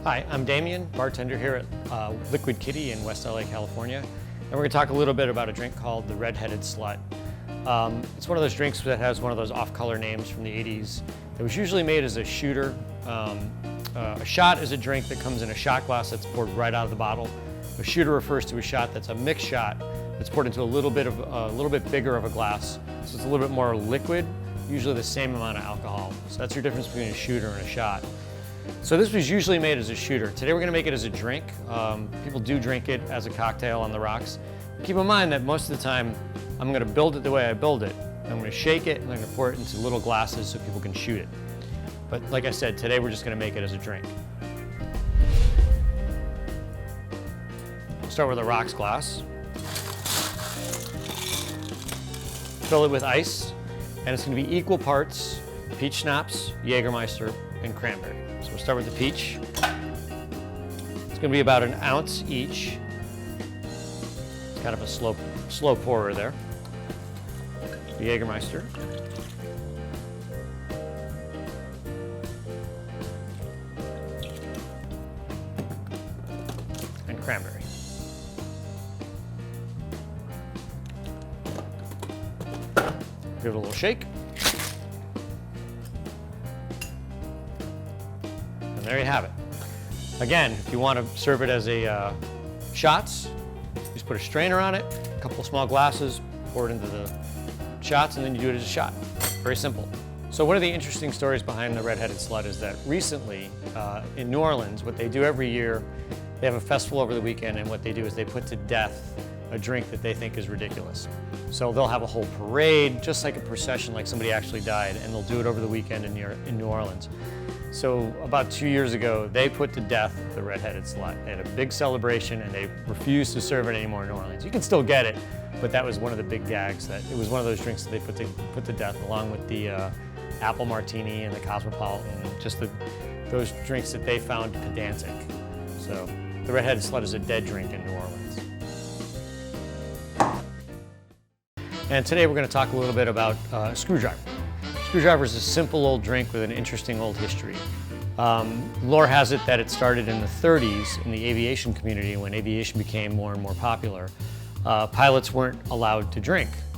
Hi, I'm Damian, bartender here at Liquid Kitty in West LA, California. And we're going to talk a little bit about a drink called the Redheaded Slut. It's one of those drinks that has one of those off-color names from the 80s. It was usually made as a shooter. A shot is a drink that comes in a shot glass that's poured right out of the bottle. A shooter refers to a shot that's a mixed shot that's poured into a little bit bigger of a glass. So it's a little bit more liquid, usually the same amount of alcohol. So that's your difference between a shooter and a shot. So this was usually made as a shooter. Today we're going to make it as a drink. People do drink it as a cocktail on the rocks. Keep in mind that most of the time I'm going to build it the way I build it. I'm going to shake it and I'm going to pour it into little glasses so people can shoot it. But like I said, today we're just going to make it as a drink. We'll start with a rocks glass. Fill it with ice, and it's going to be equal parts peach schnapps, Jagermeister, and cranberry. So we'll start with the peach. It's going to be about an ounce each. It's kind of a slow pourer there. The Jagermeister. And cranberry. Give it a little shake. And there you have it. Again, if you want to serve it as a shots, just put a strainer on it, a couple of small glasses, pour it into the shots, and then you do it as a shot. Very simple. So one of the interesting stories behind the Redheaded Slut is that recently in New Orleans, what they do every year, they have a festival over the weekend, and what they do is they put to death a drink that they think is ridiculous. So they'll have a whole parade, just like a procession, like somebody actually died, and they'll do it over the weekend in New Orleans. So about 2 years ago, they put to death the Redheaded Slut. They had a big celebration, and they refused to serve it anymore in New Orleans. You can still get it, but that was one of the big gags. That it was one of those drinks that they put to death, along with the Apple Martini and the Cosmopotilan, just those drinks that they found pedantic. So the Redheaded Slut is a dead drink in New Orleans. And today we're going to talk a little bit about screwdriver. Screwdriver is a simple old drink with an interesting old history. Lore has it that it started in the 30s in the aviation community when aviation became more and more popular. Pilots weren't allowed to drink